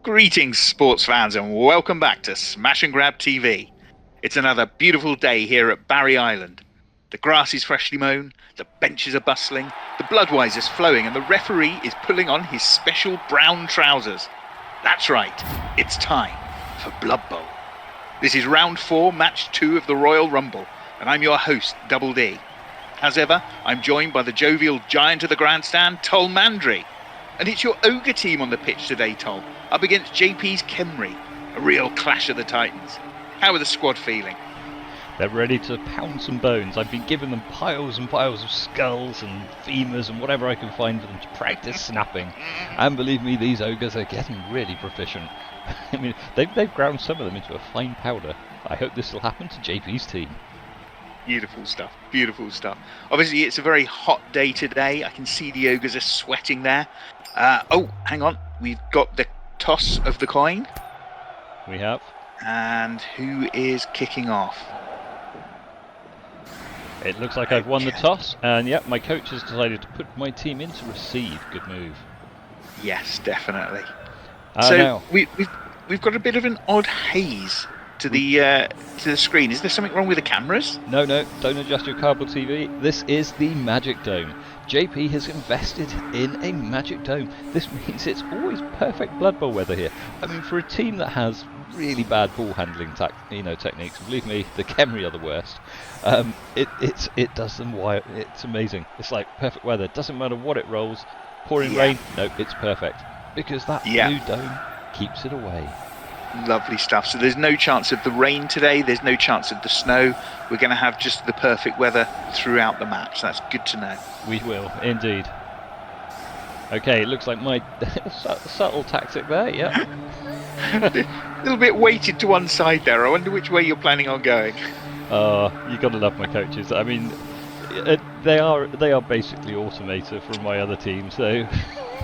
Greetings, sports fans, and welcome back to Smash and Grab TV. It's another beautiful day here at Barry Island. The grass is freshly mown, the benches are bustling, the Bloodwise is flowing, and the referee is pulling on his special brown trousers. That's right, it's time for Blood Bowl. This is round 4, match 2 of the Royal Rumble, and I'm your host, Double D. As ever, I'm joined by the jovial giant of the grandstand, Tolmandary. And it's your Ogre team on the pitch today, Tol, up against Jaypee's Khemri, a real clash of the titans. How are the squad feeling? They're ready to pound some bones. I've been giving them piles and piles of skulls and femurs and whatever I can find for them to practice snapping. And believe me, these ogres are getting really proficient. I mean, they've ground some of them into a fine powder. I hope this will happen to Jaypee's team. Beautiful stuff, beautiful stuff. Obviously, it's a very hot day today. I can see the ogres are sweating there. Oh, hang on. We've got the toss of the coin. We have. And who is kicking off? It looks like I've won the toss, and yep, my coach has decided to put my team in to receive. Good move. Yes, definitely. Now, we've got a bit of an odd haze to the screen. Is there something wrong with the cameras? No, don't adjust your cardboard TV. This is the Magic Dome. Jaypee has invested in a Magic Dome. This means it's always perfect Blood Bowl weather here. I mean, for a team that has really bad ball handling techniques, believe me, the Khemri are the worst. It does them wild. It's amazing. It's like perfect weather. Doesn't matter what it rolls. Pouring rain, no, it's perfect because that blue dome keeps it away. Lovely stuff. So there's no chance of the rain today. There's no chance of the snow. We're going to have just the perfect weather throughout the match. That's good to know. We will, indeed. Okay, it looks like my subtle tactic there, yeah. A little bit weighted to one side there. I wonder which way you're planning on going. You got to love my coaches. I mean, they are basically automator from my other team, so...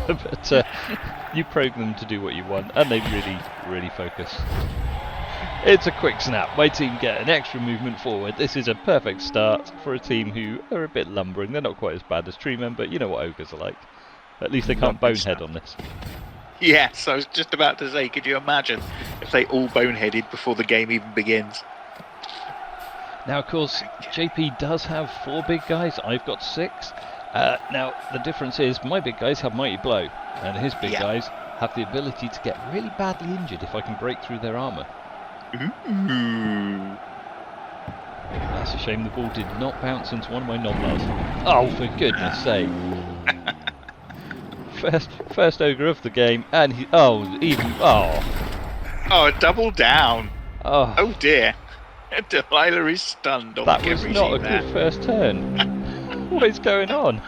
but you program them to do what you want, and they really focus. It's a quick snap. My team get an extra movement forward. This is a perfect start for a team who are a bit lumbering. They're not quite as bad as Treemen, but you know what ogres are like. At least they can't bonehead on this. Yes, I was just about to say, could you imagine if they all boneheaded before the game even begins? Now, of course, Jaypee does have 4 big guys. I've got 6. Now, the difference is my big guys have Mighty Blow, and his big guys have the ability to get really badly injured if I can break through their armour. Ooh. That's a shame the ball did not bounce into one of my non-bars. Oh, for goodness sake. First ogre of the game, and he... Oh, double down. Oh dear. Delilah is stunned on that the was Khemri not a team there. good first turn. What is going on?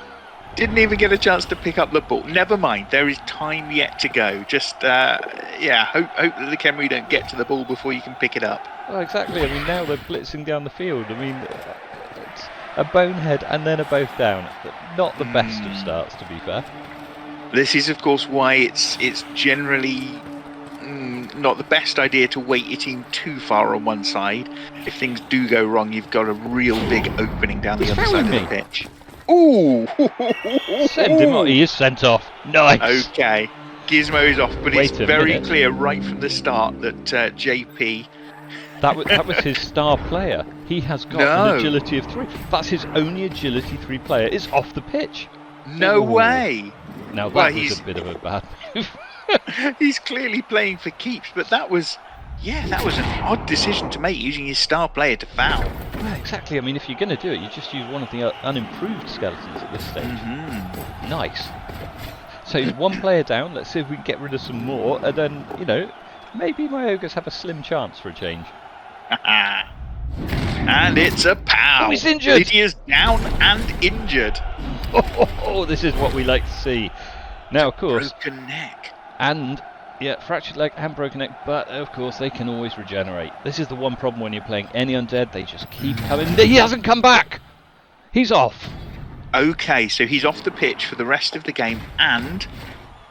Didn't even get a chance to pick up the ball. Never mind, there is time yet to go. Just, hope that the Khemri don't get to the ball before you can pick it up. Well, exactly. I mean, now they're blitzing down the field. I mean, it's a bonehead and then a both down. Not the best of starts, to be fair. This is, of course, why it's generally not the best idea to weight your team too far on one side. If things do go wrong, you've got a real big opening down the other side of the pitch. Ooh! Send him off. He is sent off. Nice. Okay. Gizmo is off, but Wait it's a very minute. clear right from the start that Jaypee... That was his star player. He has got an agility of 3. That's his only agility 3 player. It's off the pitch. No way! Now that was a bit of a bad move. He's clearly playing for keeps, but that was an odd decision to make, using his star player to foul. Well, exactly. I mean, if you're going to do it, you just use one of the unimproved skeletons at this stage. Nice. So 1 player down. Let's see if we can get rid of some more, and then, maybe my ogres have a slim chance for a change. And it's a pow! Oh, he's injured! Lydia's down and injured. Oh, this is what we like to see. Now, of course... Broken neck. And, fractured leg and broken neck, but of course they can always regenerate. This is the one problem when you're playing any undead, they just keep coming. He hasn't come back! He's off! Okay, so he's off the pitch for the rest of the game, and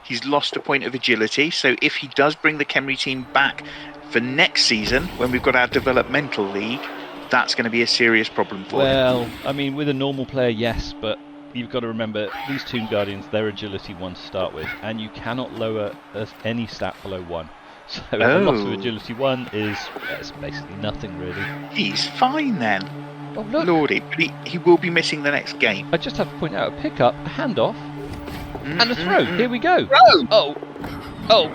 he's lost a point of agility, so if he does bring the Khemri team back for next season, when we've got our developmental league, that's going to be a serious problem for him. Well, I mean, with a normal player, yes, but you've got to remember, these Tomb Guardians, they're agility 1 to start with, and you cannot lower any stat below 1. So a loss of agility 1 is it's basically nothing, really. He's fine then. Oh, look! Lordy, but he will be missing the next game. I just have to point out a pickup, a handoff, and a throw. Here we go. Throw! Oh!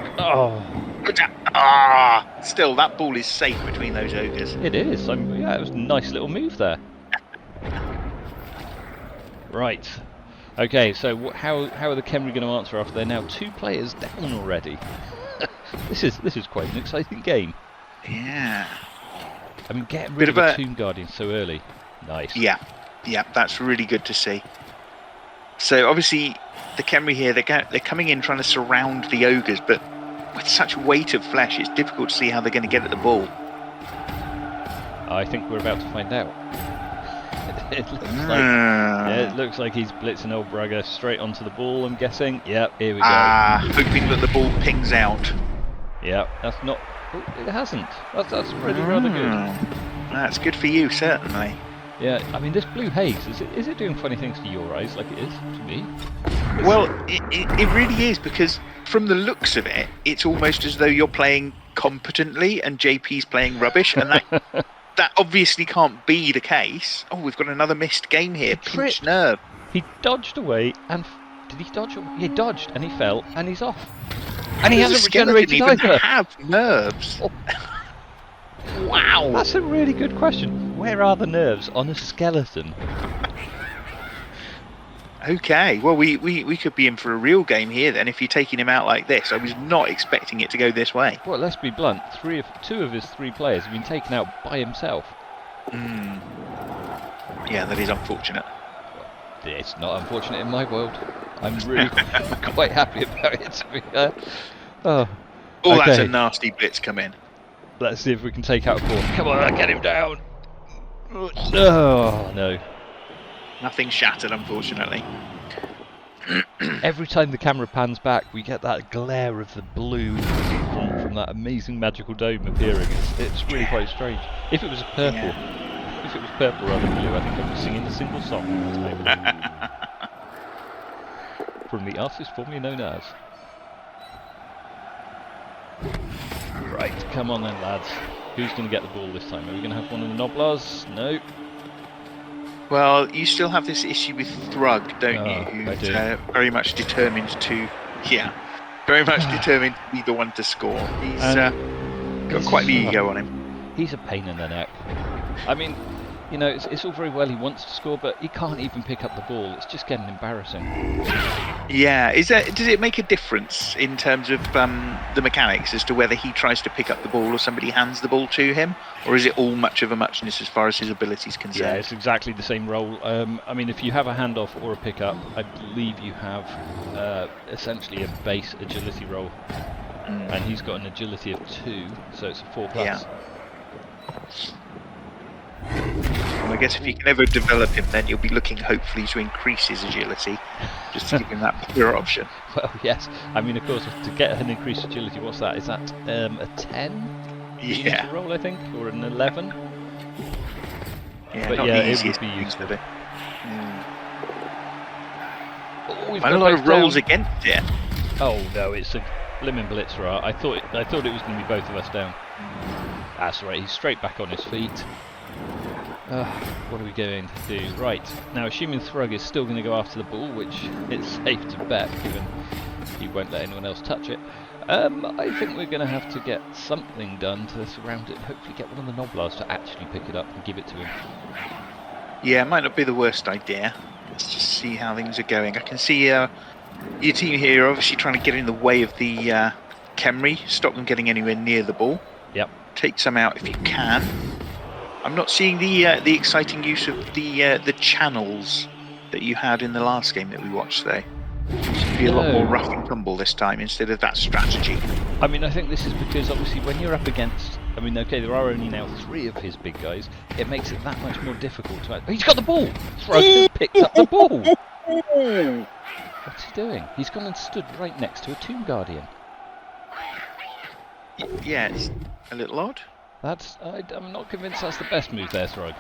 Still, that ball is safe between those ogres. It is. Yeah, it was a nice little move there. Right. Okay, so how are the Khemri going to answer after they're now 2 players down already? This is quite an exciting game. Yeah. I mean, getting rid of a Tomb Guardian so early. Nice. Yeah, that's really good to see. So obviously, the Khemri here, they're coming in trying to surround the ogres, but with such weight of flesh, it's difficult to see how they're going to get at the ball. I think we're about to find out. It looks like he's blitzing old Braga straight onto the ball, I'm guessing. Yep, here we go. Hoping that the ball pings out. Yep, that's not... Oh, it hasn't. That's really rather good. That's good for you, certainly. Yeah, I mean, this blue haze, is it doing funny things to your eyes like it is to me? Well, it really is, because from the looks of it, it's almost as though you're playing competently and Jaypee's playing rubbish, and that obviously can't be the case. Oh, we've got another missed game here. Pinch nerve. He dodged away and... Did he dodge? He dodged and he fell and he's off. And he hasn't regenerated either. Have nerves. Oh. Wow. That's a really good question. Where are the nerves on a skeleton? Okay, well, we could be in for a real game here then if you're taking him out like this. I was not expecting it to go this way. Well, let's be blunt. 2 of his 3 players have been taken out by himself. Yeah, that is unfortunate. It's not unfortunate in my world. I'm really quite happy about it, to be fair. Oh, okay. That's a nasty blitz come in. Let's see if we can take out a ball. Come on, get him down. Oh, no. Nothing shattered, unfortunately. Every time the camera pans back, we get that glare of the blue from that amazing magical dome appearing. It's really quite strange. If it was purple, if it was purple rather than blue, I think I'd be singing a single song at this moment. From the artist formerly known as. Right, come on then, lads. Who's going to get the ball this time? Are we going to have one of the Noblars? No. Well, you still have this issue with Thrug, don't you? I Who's do. Very much determined to, very much determined to be the one to score. He's got quite the ego on him. He's a pain in the neck. I mean, you know, it's all very well he wants to score, but he can't even pick up the ball. It's just getting embarrassing. Yeah, does it make a difference in terms of the mechanics as to whether he tries to pick up the ball or somebody hands the ball to him, or is it all much of a muchness as far as his abilities concerned? Yeah, it's exactly the same role. I mean, if you have a handoff or a pickup, I believe you have essentially a base agility roll, and he's got an agility of 2, so it's a 4+. Yeah. Well, I guess if you can ever develop him, then you'll be looking hopefully to increase his agility, just to give him that pure option. Well, yes. I mean, of course, to get an increased agility, what's that? Is that a 10? Yeah. To roll, I think, or an 11? Yeah, but not yeah, the it would easiest be things useful. of it. Oh, we've Quite got a lot both of rolls down. against it. Oh no, it's a blimmin' blitzer. I thought it was going to be both of us down. That's right. He's straight back on his feet. What are we going to do? Right, now assuming Thrug is still going to go after the ball, which it's safe to bet given he won't let anyone else touch it, I think we're going to have to get something done to surround it and hopefully get one of the Noblars to actually pick it up and give it to him. Yeah, it might not be the worst idea. Let's just see how things are going. I can see your team here obviously trying to get in the way of the Khemri, stop them getting anywhere near the ball. Yep. Take some out if you can. I'm not seeing the exciting use of the channels that you had in the last game that we watched though. Seems to be a lot more rough and tumble this time instead of that strategy. I mean, I think this is because obviously when you're up against, I mean, okay, there are only now 3 of his big guys. It makes it that much more difficult to. He's got the ball. Thrug has picked up the ball. What's he doing? He's gone and stood right next to a Tomb Guardian. Yeah, it's a little odd. I'm not convinced that's the best move there, Thrug.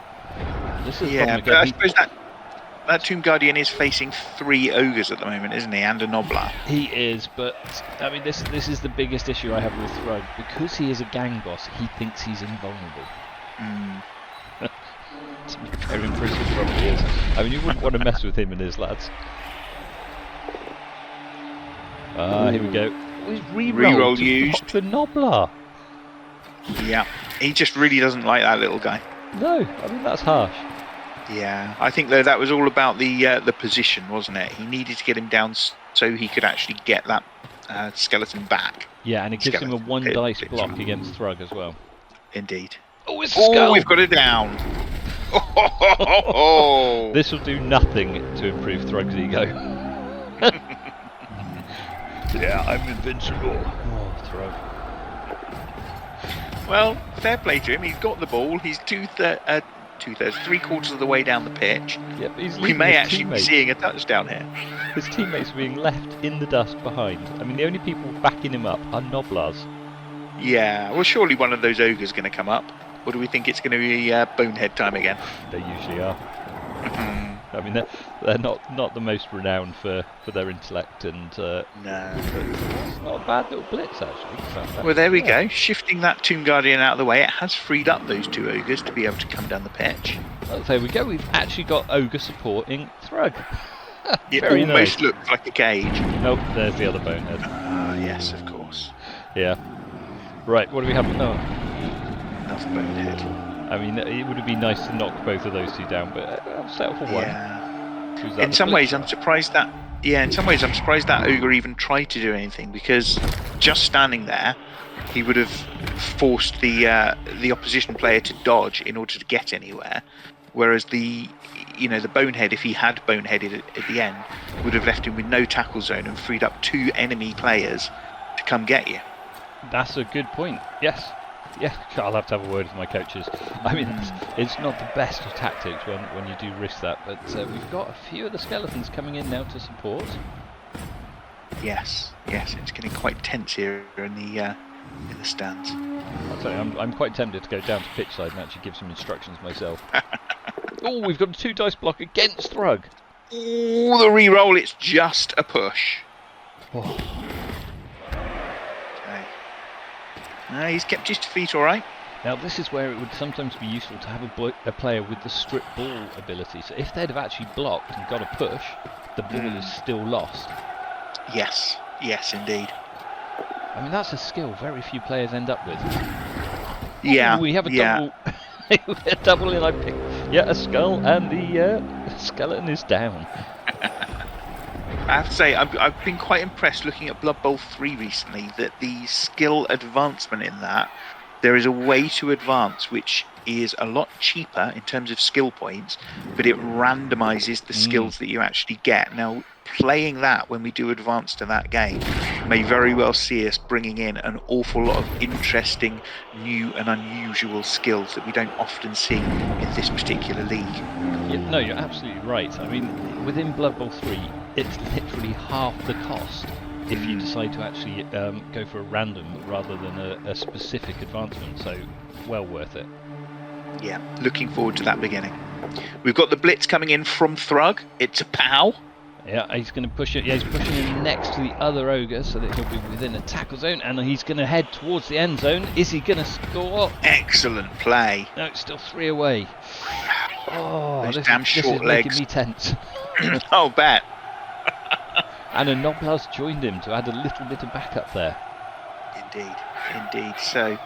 This is Yeah, but I suppose that Tomb Guardian is facing 3 ogres at the moment, isn't he? And a Noblar. He is, but I mean, this is the biggest issue I have with Thrug. Because he is a gang boss, he thinks he's invulnerable. To be fair, in prison probably is. I mean, you wouldn't want to mess with him and his lads. Here we go. Oh, he's Reroll used. The Noblar. Yeah, he just really doesn't like that little guy. No, I mean that's harsh. Yeah, I think though that was all about the position, wasn't it? He needed to get him down so he could actually get that skeleton back. Yeah, and it gives him a 1 dice block against Thrug as well. Indeed. Oh, it's a skull! We've got it down. This will do nothing to improve Thrug's ego. Yeah, I'm invincible. Oh, Thrug. Well, fair play to him. He's got the ball. He's 3/4 of the way down the pitch. Yep, We may actually be seeing a touchdown here. His teammates are being left in the dust behind. I mean, the only people backing him up are Noblars. Yeah, well, surely one of those ogres is going to come up. Or do we think it's going to be Bonehead time again? They usually are. I mean, they're not the most renowned for their intellect, and no, it's not a bad little blitz actually. Well, there we go. Shifting that Tomb Guardian out of the way, it has freed up those 2 ogres to be able to come down the pitch. Oh, there we go. We've actually got Ogre supporting Thrug. It Very almost nice. looks like a cage. Nope, there's the other Bonehead. Yes, of course. Yeah. Right, what do we have? Oh, Another Bonehead. I mean, it would have been nice to knock both of those 2 down, but I'll settle for 1. Yeah. In some ways, I'm surprised that Ogre even tried to do anything, because just standing there, he would have forced the opposition player to dodge in order to get anywhere. Whereas the Bonehead, if he had Boneheaded at the end, would have left him with no tackle zone and freed up 2 enemy players to come get you. That's a good point. Yes. Yeah, I'll have to have a word with my coaches. I mean, it's not the best of tactics when you do risk that, but we've got a few of the skeletons coming in now to support. Yes, it's getting quite tense here in the stands. I'll tell you, I'm quite tempted to go down to pitch side and actually give some instructions myself. Oh, we've got a 2 dice block against Thrug. Oh, the reroll, it's just a push. Oh. He's kept his feet all right. Now, this is where it would sometimes be useful to have a player with the strip ball ability. So if they'd have actually blocked and got a push, the ball is still lost. Yes, indeed. I mean, that's a skill very few players end up with. Yeah. Ooh, we have a double. A double in. I pick. Yeah, a skull, and the skeleton is down. I have to say, I've been quite impressed looking at Blood Bowl 3 recently, that the skill advancement in that, there is a way to advance which is a lot cheaper in terms of skill points, but it randomises the skills that you actually get. Now, playing that when we do advance to that game may very well see us bringing in an awful lot of interesting, new and unusual skills that we don't often see in this particular league. Yeah, no, you're absolutely right. I mean, within Blood Bowl 3, it's literally half the cost if you decide to actually go for a random rather than a specific advancement, so well worth it. Yeah, looking forward to that beginning. We've got the blitz coming in from Thrug. It's a pow. Yeah, he's going to push it. Yeah, he's pushing him next to the other ogre so that he'll be within a tackle zone, and he's going to head towards the end zone. Is he going to score? Excellent play. No, it's still 3 away. Oh, those this damn is short making legs. me tense. Oh, bet. And a Noblar's joined him to add a little bit of backup there. Indeed. So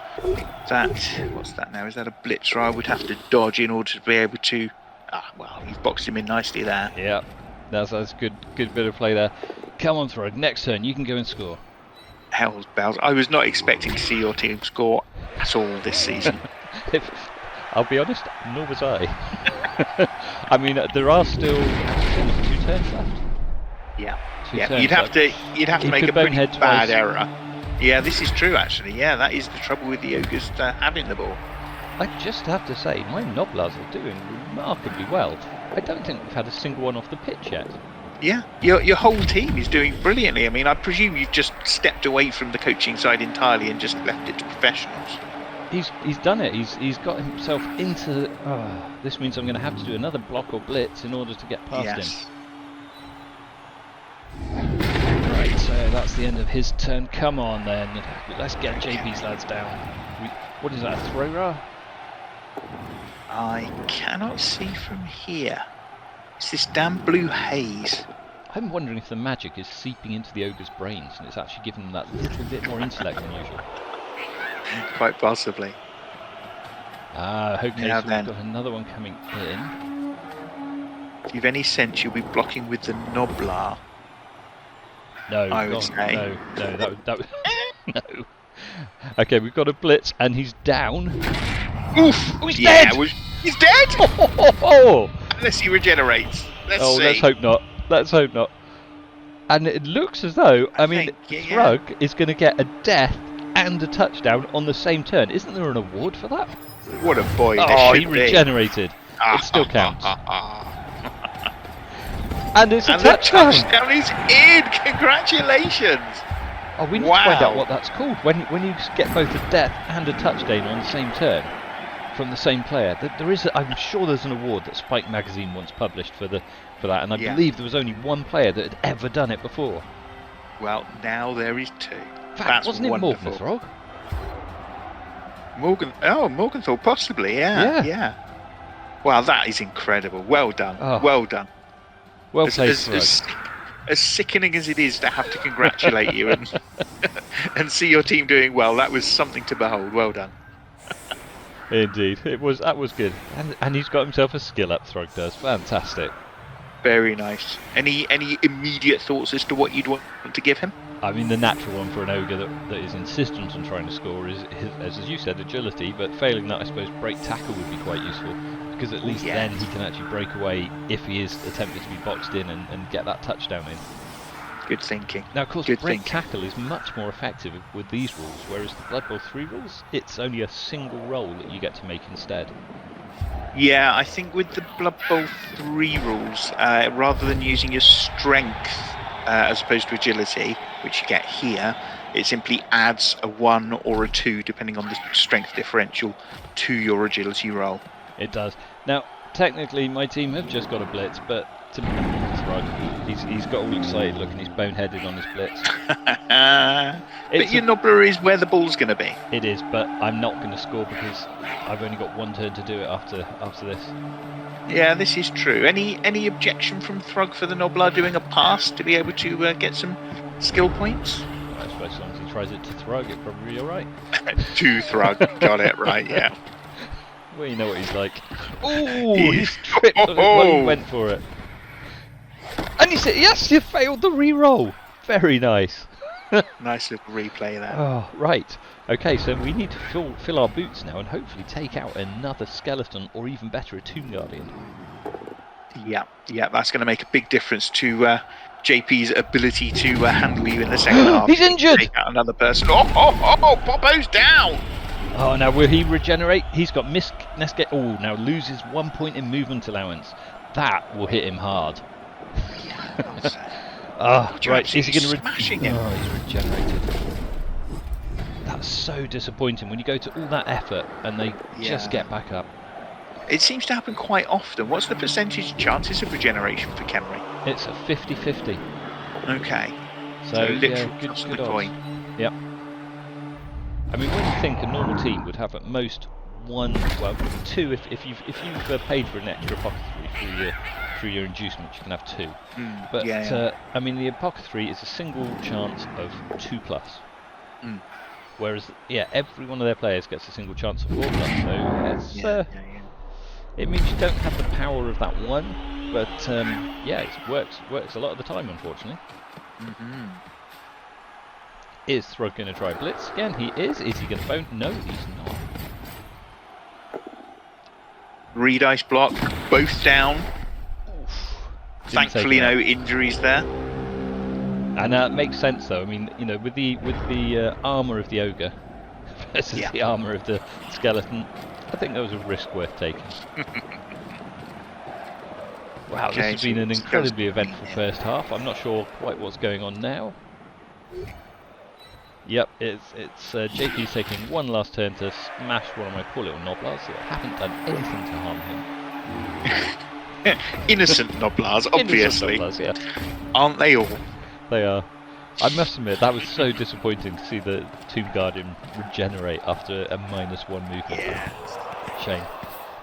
that, what's that now? Is that a blitzer I would have to dodge in order to be able to? Well, you've boxed him in nicely there. Yeah, that's good bit of play there. Come on, Thrug. Next turn, you can go and score. Hell's bells! I was not expecting to see your team score at all this season. I'll be honest, nor was I. I mean, there are still 2 turns left. Yeah. Turns You'd have to make a pretty Bonehead bad twice. error. Yeah, this is true actually. Yeah, that is the trouble with the ogres having the ball. I just have to say, my Noblars are doing remarkably well. I don't think we've had a single one off the pitch yet. Yeah, your whole team is doing brilliantly. I mean, I presume you've just stepped away from the coaching side entirely and just left it to professionals. He's done it. He's got himself into. This means I'm going to have to do another block or blitz in order to get past him. Right, so that's the end of his turn. Come on then, let's get Jaypee's lads down. What is that, a thrower? I cannot see from here. It's this damn blue haze. I'm wondering if the magic is seeping into the ogre's brains and it's actually giving them that little bit more intellect than usual. Quite possibly. Okay, so we've got another one coming in. If you've any sense, you'll be blocking with the Noblar. No, I would say. No, that no. Okay, we've got a blitz and he's down. Oof! Oh, he's dead! He's dead! Oh! Unless he regenerates. Let's see. Let's hope not. Let's hope not. And it looks as though, Thrug is going to get a death and a touchdown on the same turn. Isn't there an award for that? What a boy. He regenerated. It still counts. And it's a touchdown. The touchdown is in. Congratulations. Oh, we need to find out what that's called. When you get both a death and a touchdown on the same turn from the same player. I'm sure there's an award that Spike Magazine once published for that, and I believe there was only one player that had ever done it before. Well, now there is two. That's wasn't wonderful. It Morgenthau, possibly, yeah. Wow, that is incredible. Well done. Well done. Well played, as sickening as it is to have to congratulate you and see your team doing well, that was something to behold. Well done. Indeed, that was good. And he's got himself a skill up, Thrug does. Fantastic. Very nice. Any immediate thoughts as to what you'd want to give him? I mean, the natural one for an ogre that is insistent on trying to score is, as you said, agility, but failing that, I suppose, break tackle would be quite useful, because at least then he can actually break away if he is attempting to be boxed in and get that touchdown in. Good thinking. Now, of course, break tackle is much more effective with these rules, whereas the Blood Bowl 3 rules, it's only a single roll that you get to make instead. Yeah, I think with the Blood Bowl 3 rules, rather than using your strength as opposed to agility, which you get here, it simply adds a 1 or a 2, depending on the strength differential, to your agility roll. It does. Now, technically, my team have just got a blitz, but to be honest, he's got all excited looking, he's boneheaded on his blitz. But your Nobbler is where the ball's going to be. It is, but I'm not going to score because I've only got one turn to do it after this. Yeah, this is true. Any objection from Thrug for the Nobbler doing a pass to be able to get some skill points? I suppose as long as he tries it to Thrug, it's probably alright. To Thrug, got it right, yeah. Well, you know what he's like. Ooh, he's tripped on it while he went for it. And you said, yes, you failed the re-roll. Very nice. Nice little replay there. Oh, right. Okay, so we need to fill our boots now and hopefully take out another skeleton or even better, a Tomb Guardian. Yeah, that's going to make a big difference to Jaypee's ability to handle you in the second half. He's injured! Take out another person. Popo's down! Oh, now will he regenerate? He's got now loses 1 point in movement allowance. That will hit him hard. Right, is he going to smashing him? Oh, he's regenerated. That's so disappointing when you go to all that effort and they just get back up. It seems to happen quite often. What's the percentage chances of regeneration for Khemri? It's a 50-50. Okay. So literally good odds. Yep. I mean, when you think a normal team would have at most two, if you've paid for an extra apothecary through your inducement, you can have 2. But I mean, the apothecary is a single chance of 2+. Whereas every one of their players gets a single chance of 4+. So it means you don't have the power of that 1, but it works a lot of the time, unfortunately. Is Thrug going to try blitz again? He is. Is he going to bone? No, he's not. Re-dice block, both down. Oof. Thankfully, no injuries there. And that makes sense, though. I mean, you know, with the armour of the ogre versus the armour of the skeleton, I think that was a risk worth taking. Wow, this has been an incredibly eventful first half. I'm not sure quite what's going on now. Yep, it's Jaypee's taking one last turn to smash one of my poor little Noblars that haven't done anything to harm him. Innocent Noblars, obviously. Innocent Noblars, yeah. Aren't they all? They are. I must admit, that was so disappointing to see the Tomb Guardian regenerate after a -1 movement. Yeah. Shame.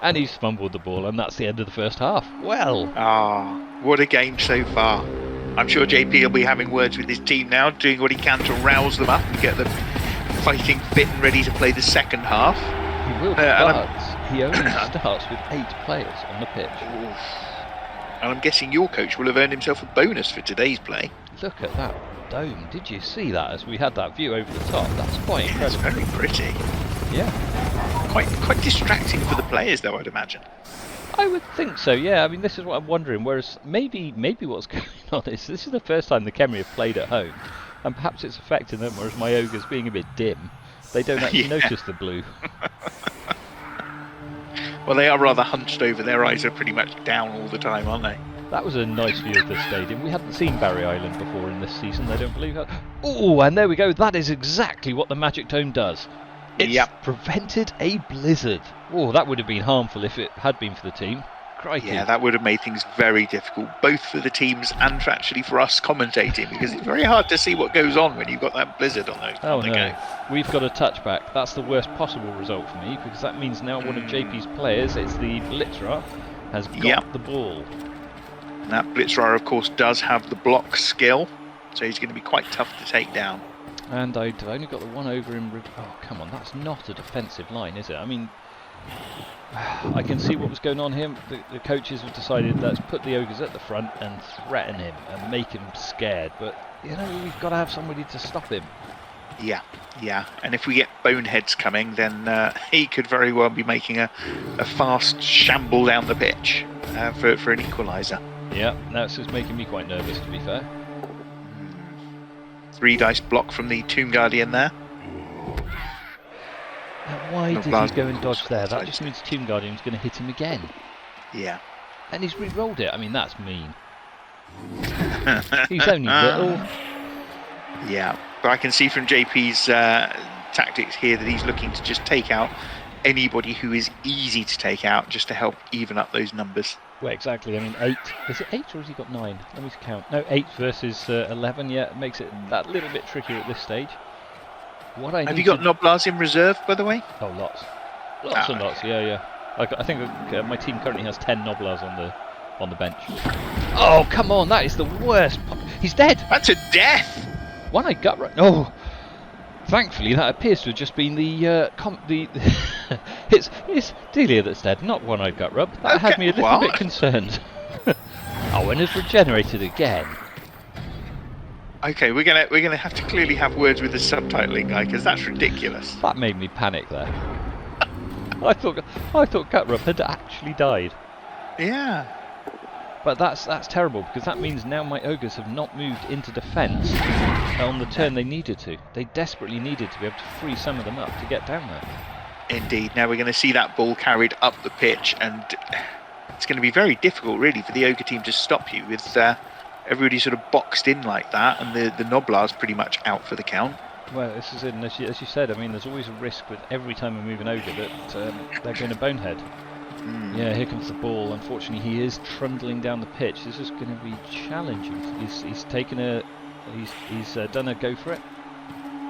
And he's fumbled the ball, and that's the end of the first half. Well. Ah, what a game so far. I'm sure Jaypee will be having words with his team now, doing what he can to rouse them up and get them fighting fit and ready to play the second half. He will, but he only starts with 8 players on the pitch. Oof. And I'm guessing your coach will have earned himself a bonus for today's play. Look at that dome. Did you see that as we had that view over the top? That's quite incredible. It's very pretty. Yeah. Quite distracting for the players, though, I'd imagine. I would think so, yeah. I mean, this is what I'm wondering. Whereas maybe what's going on is this is the first time the Khemri have played at home, and perhaps it's affecting them. Whereas my ogres being a bit dim, they don't actually notice the blue. Well, they are rather hunched over. Their eyes are pretty much down all the time, aren't they? That was a nice view of the stadium. We hadn't seen Barry Island before in this season. I don't believe that. Oh, and there we go. That is exactly what the Magic Dome does. It's prevented a blizzard. Oh, that would have been harmful if it had been for the team. Crikey. Yeah, that would have made things very difficult, both for the teams and for us commentating, because it's very hard to see what goes on when you've got that blizzard on those. Oh no, we've got a touchback. That's the worst possible result for me, because that means now one of Jaypee's players, it's the Blitzerer, has got the ball. And that Blitzerer, of course, does have the block skill, so he's going to be quite tough to take down. And I've only got the one over in... Oh, come on, that's not a defensive line, is it? I mean, I can see what was going on here. The coaches have decided, let's put the ogres at the front and threaten him and make him scared. But, you know, we've got to have somebody to stop him. Yeah. And if we get boneheads coming, then he could very well be making a fast shamble down the pitch for an equaliser. Yeah, that's just making me quite nervous, to be fair. 3 dice block from the Tomb Guardian there. Now why did he go and dodge there? That just means Tomb Guardian's going to hit him again. Yeah. And he's re-rolled it. I mean, that's mean. He's only little. Yeah, but I can see from Jaypee's tactics here that he's looking to just take out anybody who is easy to take out, just to help even up those numbers. Well, exactly. I mean, 8. Is it 8 or has he got 9? Let me count. No, 8 versus 11. Yeah, it makes it that little bit trickier at this stage. Have you got Noblars in reserve, by the way? Oh, lots and lots. Yeah. I think my team currently has 10 Noblars on the bench. Oh, come on! That is the worst. He's dead. That's a death. One-eyed gut right. Oh, thankfully that appears to have just been the it's Delia that's dead, not one-eyed gut rub. That had me a little bit concerned. Oh, and it's regenerated again. Okay, we're gonna have to clearly have words with the subtitling guy, because that's ridiculous. That made me panic there. I thought Gutrub had actually died. Yeah. But that's terrible, because that means now my ogres have not moved into defence on the turn they needed to. They desperately needed to be able to free some of them up to get down there. Indeed. Now we're going to see that ball carried up the pitch, and it's going to be very difficult, really, for the ogre team to stop you with everybody sort of boxed in like that, and the Noblar's pretty much out for the count. Well, this is it, and as you said, I mean, there's always a risk with every time we move an ogre that they're going to bonehead. Yeah, here comes the ball. Unfortunately, he is trundling down the pitch. This is going to be challenging. He's taken he's done a go for it.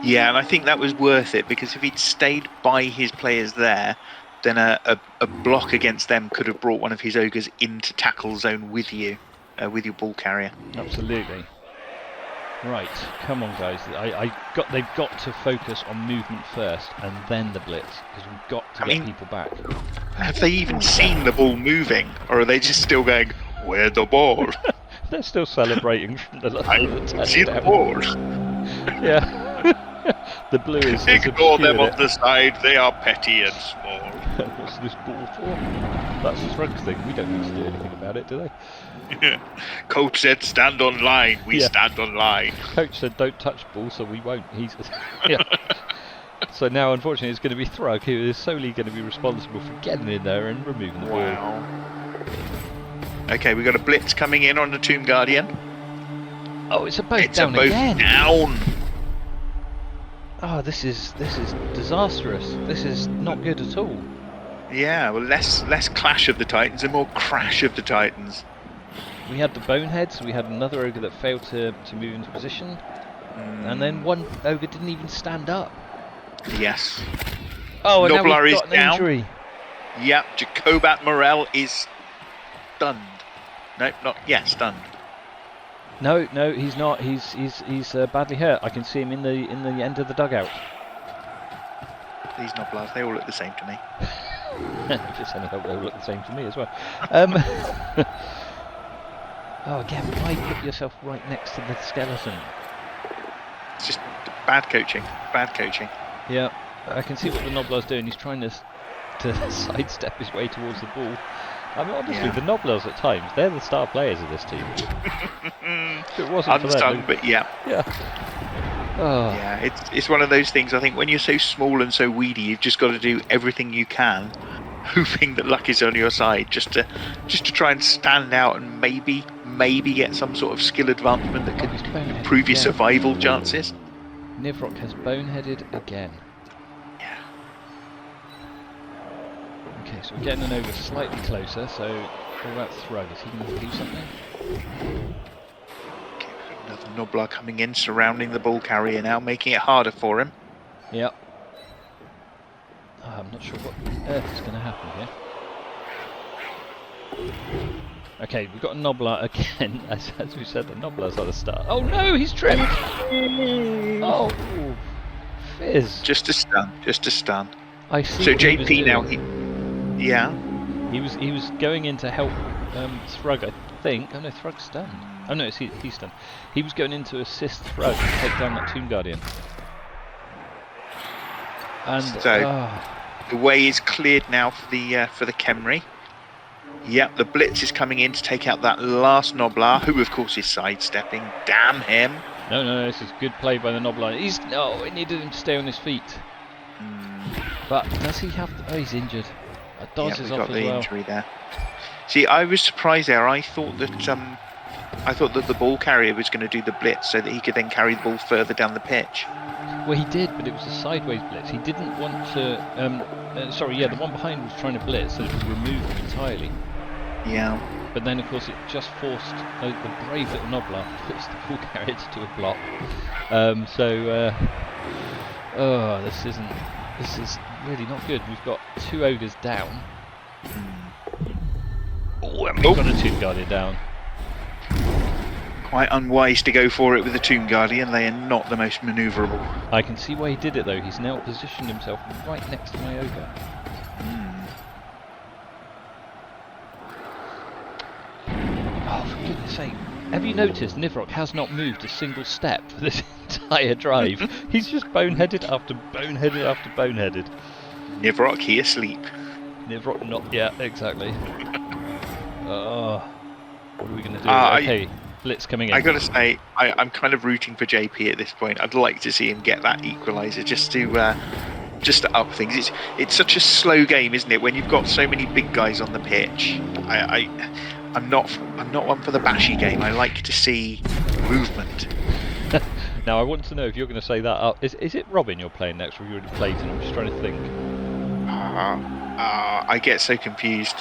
Yeah, and I think that was worth it, because if he'd stayed by his players there, then a block against them could have brought one of his ogres into tackle zone with you, with your ball carrier. Absolutely. Right, come on, guys. They've got to focus on movement first, and then the blitz, because we've got to get people back. Have they even seen the ball moving, or are they just still going, "Where's the ball?" They're still celebrating from the I see the ball. Yeah. The blue is Ignore them on the side. They are petty and small. What's this ball for? That's a Thrug's thing. We don't need to do anything about it, do they? Yeah. Coach said stand on line. We stand on line. Coach said don't touch ball, so we won't. Yeah. So now, unfortunately, it's going to be Thrug who is solely going to be responsible for getting in there and removing the ball. Okay, we've got a blitz coming in on the Tomb Guardian. Oh, it's a both down again. Down. Oh, this is disastrous. This is not good at all. Yeah, well, less clash of the Titans and more crash of the Titans. We had the boneheads. We had another ogre that failed to move into position, and then one ogre didn't even stand up. Yes. Oh, and Noblar now we've is got an down. injury. Yep, Jacobat Morel is stunned. Nope, not stunned. No, he's not. He's badly hurt. I can see him in the end of the dugout. These Noblars, they all look the same to me. Just any hope they all look the same to me as well. Oh, again, why put yourself right next to the skeleton? It's just bad coaching. Bad coaching. Yeah, I can see what the Noblar's doing. He's trying to sidestep his way towards the ball. I mean, honestly, the Noblars at times, they're the star players of this team. If it wasn't for them, but yeah. Oh. Yeah, it's one of those things. I think when you're so small and so weedy, you've just got to do everything you can, hoping that luck is on your side, just to try and stand out and maybe get some sort of skill advancement that could improve your survival chances. Nivrock has boneheaded again. Yeah. Okay, so we're getting an over slightly closer. So what about Thrug? Is he going to do something? Another Noblar coming in, surrounding the ball carrier now, making it harder for him. Yep. Oh, I'm not sure what on earth is going to happen here. Okay, we've got a Noblar again. As we said, the Noblars are the star. Oh no, he's tripped! Oh, Fizz. Just a stun. I see. So Jaypee now, He was going in to help Thrug, I think. Oh no, Thrug's stunned. Oh no, he's stunned. He was going in to assist Thrug to take down that Tomb Guardian. And so the way is cleared now for the Khemri. Yep, the Blitz is coming in to take out that last Noblar, who of course is sidestepping. Damn him! No, this is good play by the Noblar. It needed him to stay on his feet. But does he have? He's injured. A dodge is off as well. The injury there. See, I was surprised there. I thought that the ball carrier was going to do the blitz so that he could then carry the ball further down the pitch. Well, he did, but it was a sideways blitz. He didn't want to. The one behind was trying to blitz, so it would remove him entirely. Yeah. But then, of course, it just forced the brave little Noblar forced the ball carrier to do a block. This is really not good. We've got two ogres down. Oh, and we've got a Tomb Guardian down. Quite unwise to go for it with the Tomb Guardian. They are not the most manoeuvrable. I can see why he did it though. He's now positioned himself right next to my ogre. Oh, for goodness sake. Have you noticed Nivrock has not moved a single step for this entire drive? He's just boneheaded after boneheaded after boneheaded. Nivrock, he asleep. Nivrock not yet, exactly. What are we going to do? Okay, Blitz coming in. I got to say, I'm kind of rooting for Jaypee at this point. I'd like to see him get that equaliser just to up things. It's such a slow game, isn't it? When you've got so many big guys on the pitch. I'm not one for the bashy game. I like to see movement. Now I want to know if you're going to say that. Is it Robin you're playing next, or have you already played him? I'm just trying to think. I get so confused.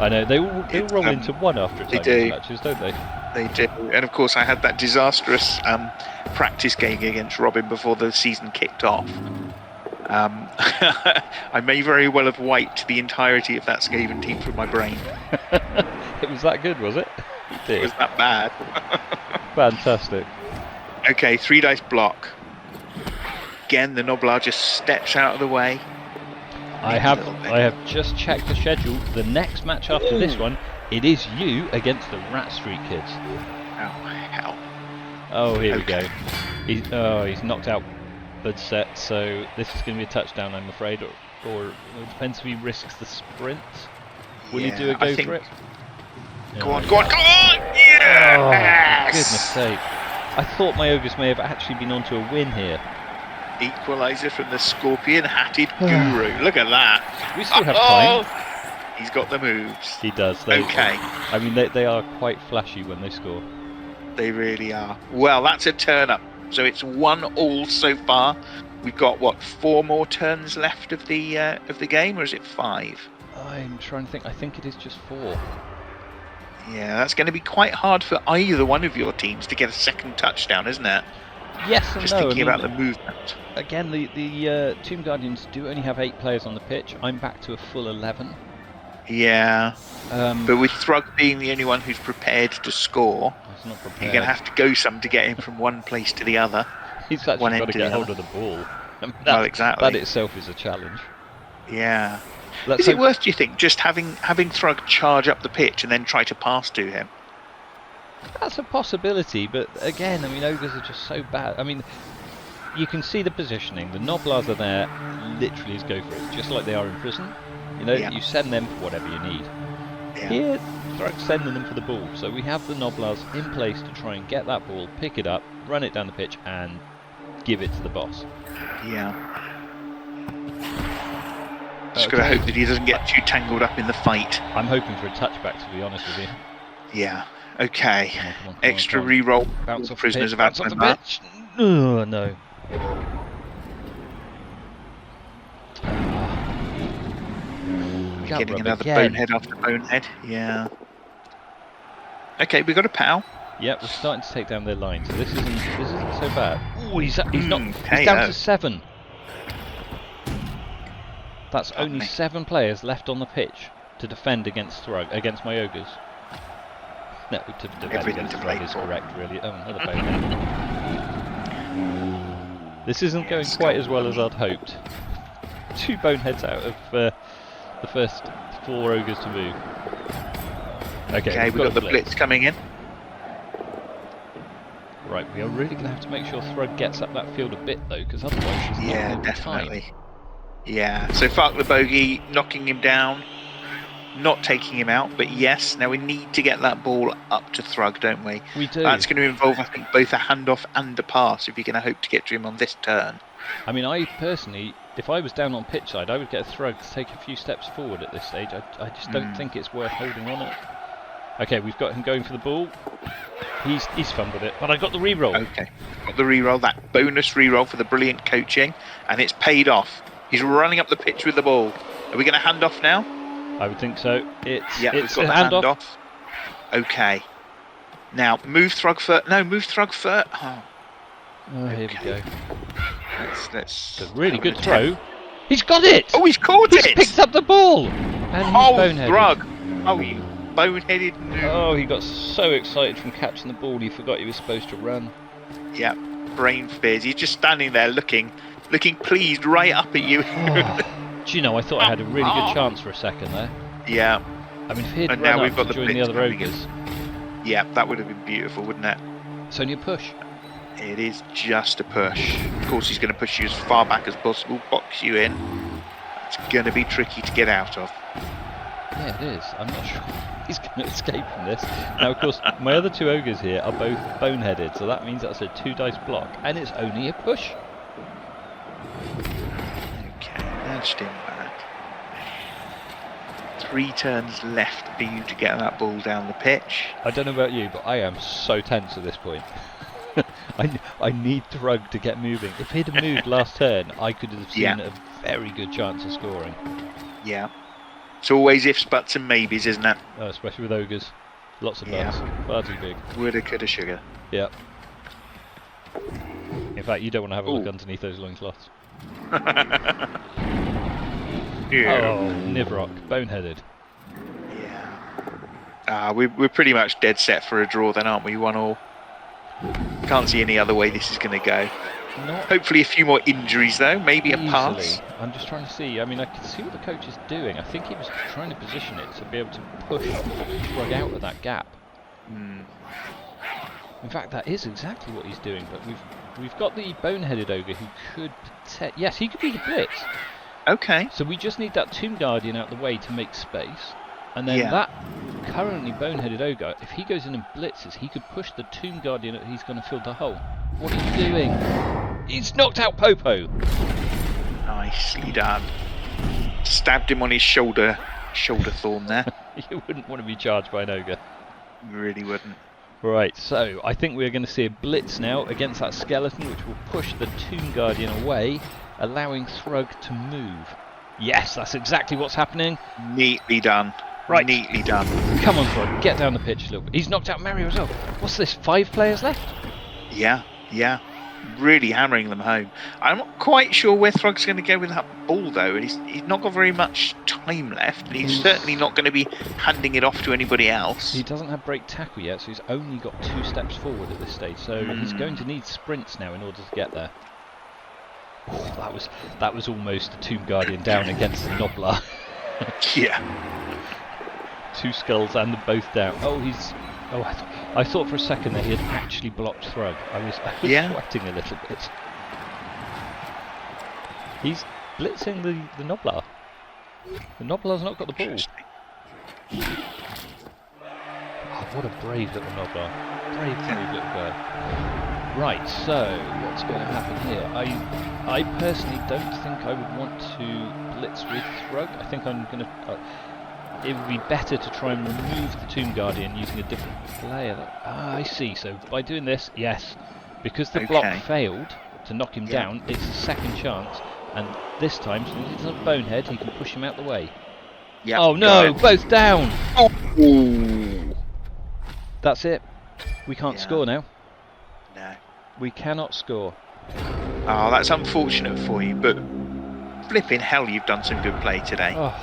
I know they all roll into one after a time in matches, don't they? They do, and of course I had that disastrous practice game against Robin before the season kicked off. I may very well have wiped the entirety of that Skaven team from my brain. It was that good, was it? It was that bad. Fantastic. Okay, 3 dice block. Again, the Noblar just steps out of the way. I have just checked the schedule. The next match after this one, it is you against the Rat Street Kids. Oh hell! Oh, here we go. He's knocked out Bloodset, so this is going to be a touchdown, I'm afraid, or it depends if he risks the sprint. Will he do a go for it? Go on! Yes! Oh, goodness sake. I thought my ogres may have actually been onto a win here. Equaliser from the scorpion-hatted guru. Look at that. We still have time. He's got the moves. He does. Okay. I mean, they are quite flashy when they score. They really are. Well, that's a turn-up. So it's 1-1 so far. we've got what, 4 more turns left of the game, or is it 5? I'm trying to think. I think it is just 4. Yeah, that's going to be quite hard for either one of your teams to get a second touchdown, isn't it? Yes and Just no. thinking I mean, about the movement. again, the Tomb Guardians do only have 8 players on the pitch. I'm back to a full 11. Yeah, but with Thrug being the only one who's prepared to score, He's not prepared. you're going to have to go some to get him from one place to the other. He's actually one got end to to get the hold other. of the ball. I mean, Well, exactly. That itself is a challenge. Yeah. Let's Is it hope- worth, do you think, just having Thrug charge up the pitch and then try to pass to him? That's a possibility, but again, I mean, Ogres are just so bad. I mean, you can see the positioning. The Noblars are there, literally as go for it, just like they are in prison. You know, Yeah. you send them for whatever you need. Yeah. Here, Thrug's sending them for the ball, so we have the Noblars in place to try and get that ball, pick it up, run it down the pitch, and give it to the boss. Yeah. Just got to hope that he doesn't get too tangled up in the fight. I'm hoping for a touchback, to be honest with you. Yeah. Okay. Come on, Extra come on. re-roll. Bounce off Prisoners the of pitch, bounce off the Azblaen-bahn. pitch. Oh, no. Getting Rub another again. bonehead after bonehead. Yeah. Okay, we got a pal. Yep, we're starting to take down their line, so this isn't so bad. Oh, he's not. He's KO. down to 7. That's Pardon only me. 7 players left on the pitch to defend against against my ogres. No, to defend Everything against to Thrug play is for. correct, really. Oh, another bonehead. This isn't going Yes, quite as well as I'd hoped. 2 boneheads out of the first 4 ogres to move. Okay, we've got the blitz coming in. Right, we are really going to have to make sure Thrug gets up that field a bit though, because otherwise she's not Yeah, going to have definitely. time. Yeah, so Fark the Bogey, knocking him down, not taking him out, but yes, now we need to get that ball up to Thrug, don't we? We do. That's going to involve, I think, both a handoff and a pass if you're going to hope to get to him on this turn. I mean, I personally, if I was down on pitch side, I would get Thrug to take a few steps forward at this stage. I just don't think it's worth holding on it. Okay, we've got him going for the ball. He's fumbled it, but I got the re-roll. Okay, got the re-roll, that bonus re-roll for the brilliant coaching, and it's paid off. He's running up the pitch with the ball. Are we going to hand off now? I would think so. It's Yeah, it's we've got a the handoff. handoff. Okay. Now, move Thrug first. No, move Thrug first. Oh, Oh, here we go. let's It's a really have good an attempt. throw. He's got it! Oh, he's caught He's it! picked up the ball! And he's Oh, boneheaded. Thrug! Oh, you boneheaded noob. Oh, he got so excited from catching the ball he forgot he was supposed to run. Yeah, brain fizz. He's just standing there looking pleased right up at you. Do you know, I thought I had a really good chance for a second there. Yeah, I mean, if he'd And run now we've up got to the join the blitz other coming in. ogres, yeah, that would have been beautiful, wouldn't it? it's only a push. It is just a push. Of course, he's going to push you as far back as possible, box you in. It's going to be tricky to get out of. Yeah, it is. I'm not sure he's going to escape from this. Now, of course, my other 2 ogres here are both boneheaded, so that means that's a 2-dice block, and it's only a push. Okay, nudged him back. 3 turns left for you to get that ball down the pitch. I don't know about you, but I am so tense at this point. I need Thrug to get moving. If he'd have moved last turn, I could have seen Yeah. a very good chance of scoring. Yeah. It's always ifs, buts and maybes, isn't it? Especially with ogres. Lots of Yeah. buts. Far too big. Woulda, coulda, sugar. Yeah. In fact, you don't want to have a look Ooh. underneath those loincloths. Yeah. Oh, Nivrock, boneheaded. Yeah. We're pretty much dead set for a draw then, aren't we? 1-1. Can't see any other way this is going to go. Not Hopefully a few more injuries though, maybe a pass. easily. I'm just trying to see. I mean, I can see what the coach is doing. I think he was trying to position it to be able to push Thrug out of that gap. Hmm. In fact, that is exactly what he's doing. But we've got the boneheaded ogre who could yes, he could do the blitz. Okay. So we just need that Tomb Guardian out the way to make space, and then Yeah. that currently boneheaded ogre, if he goes in and blitzes, he could push the Tomb Guardian. He's going to fill the hole. What are you doing? He's knocked out Popo. Nicely done. Stabbed him on his shoulder thorn there. You wouldn't want to be charged by an ogre. Really wouldn't. Right, so I think we're going to see a blitz now against that skeleton, which will push the Tomb Guardian away, allowing Thrug to move. Yes, that's exactly what's happening. Neatly done. Right. Neatly done. Come on, Thrug, get down the pitch a little bit. He's knocked out Mario as well. What's this, 5 players left? Yeah, yeah. Really hammering them home. I'm not quite sure where Thrug's going to go with that ball, though. He's not got very much time left, and he's certainly not going to be handing it off to anybody else. He doesn't have break tackle yet, so he's only got 2 steps forward at this stage. So he's going to need sprints now in order to get there. Oh, that was almost a Tomb Guardian down against the Noblar. Yeah. 2 skulls and they're both down. Oh, I thought for a second that he had actually blocked Thrug. I was sweating a little bit. He's blitzing the Noblar. The Noblar's not got the ball. Oh, what a brave little Noblar. Brave little guy. Right, so what's going to happen here? I personally don't think I would want to blitz with Thrug. I think I'm going to... it would be better to try and remove the Tomb Guardian using a different player. I see. So by doing this, yes, because the block failed to knock him down, it's a second chance, and this time, since he doesn't have Bonehead, he can push him out the way. Yep, oh no, both down! Oh. That's it. We can't score now. No. We cannot score. Oh, that's unfortunate for you, but flipping hell, you've done some good play today. Oh.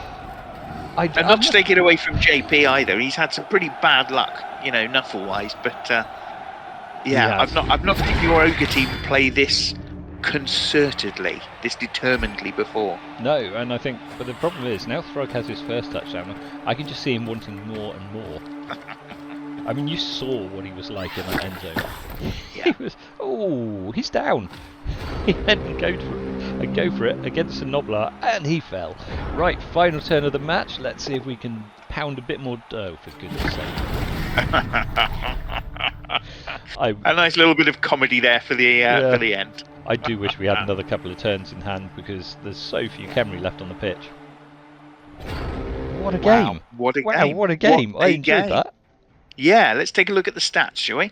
And not to take it away from Jaypee either. He's had some pretty bad luck, nuffle-wise. But I've not seen your Ogre team play this concertedly, this determinedly before. No, and I think, but the problem is now Thrug has his first touchdown. I can just see him wanting more and more. I mean, you saw what he was like in that end zone. Yeah. He's down. He had to go for it against the Noblar, and he fell. Right, final turn of the match. Let's see if we can pound a bit more dough, for goodness sake. A nice little bit of comedy there for the end. I do wish we had another couple of turns in hand, because there's so few Khemri left on the pitch. What a game! What a game! What a game! I enjoyed that. Yeah, let's take a look at the stats, shall we?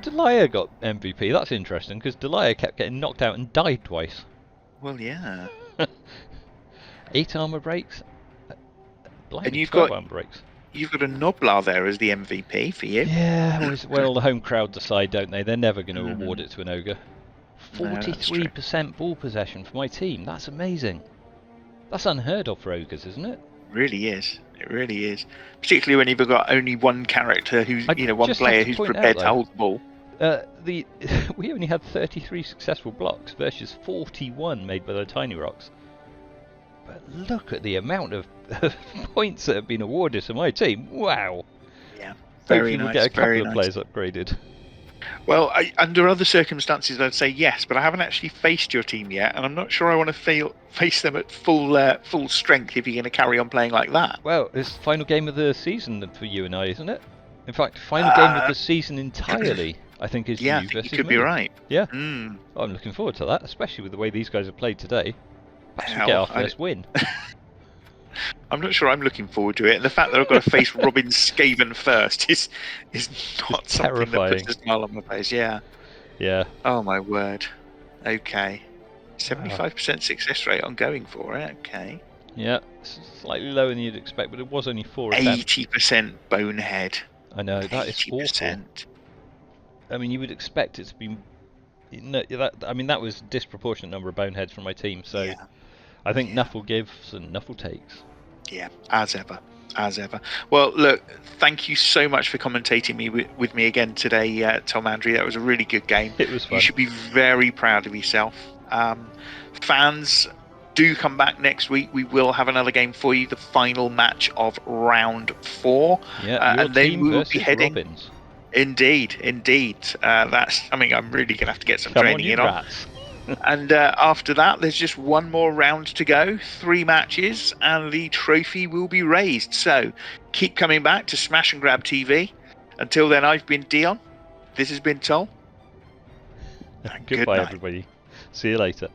Delia got MVP. That's interesting, because Delia kept getting knocked out and died twice. Well, yeah. 8 armor breaks. And you've 12 got armor breaks. You've got a Noblar there as the MVP for you. Yeah, well, the home crowd decide, don't they? They're never going to award it to an Ogre. 43% ball possession for my team. That's amazing. That's unheard of for Ogres, isn't it? It really is. It really is. Particularly when you've got only one character who's, one player who's prepared to hold the ball. We only had 33 successful blocks versus 41 made by the Tiny Rocks. But look at the amount of points that have been awarded to my team. Wow. Yeah, very nice. We'll get a couple of players upgraded. Well, under other circumstances, I'd say yes, but I haven't actually faced your team yet, and I'm not sure I want to face them at full strength if you're going to carry on playing like that. Well, it's the final game of the season for you and I, isn't it? In fact, final game of the season entirely, I think, is you versus you could me. be right. Yeah. Well, I'm looking forward to that, especially with the way these guys have played today. Perhaps we get our first win. I'm not sure I'm looking forward to it, and the fact that I've got to face Robin Skaven first is not something terrifying. That puts a smile on my face. Yeah. Yeah. Oh my word. Okay. 75% success rate on going for it. Okay. Yeah, slightly lower than you'd expect, but it was only 4 attempts. 80% bonehead. I know, that is awful. I mean, you would expect it to be... that was a disproportionate number of boneheads from my team, so I think Nuffle gives and Nuffle takes. Yeah, as ever. Well, look, thank you so much for commentating with me again today, Tolmandary. That was a really good game. It was fun. You should be very proud of yourself. Fans, do come back next week. We will have another game for you, the final match of round 4. Yeah, and then we will be heading. Robins. Indeed. That's something I'm really going to have to get some training in on. And after that, there's just one more round to go, 3 matches, and the trophy will be raised. So keep coming back to Smash and Grab TV. Until then, I've been Dion. This has been Tol. Goodbye, everybody. See you later.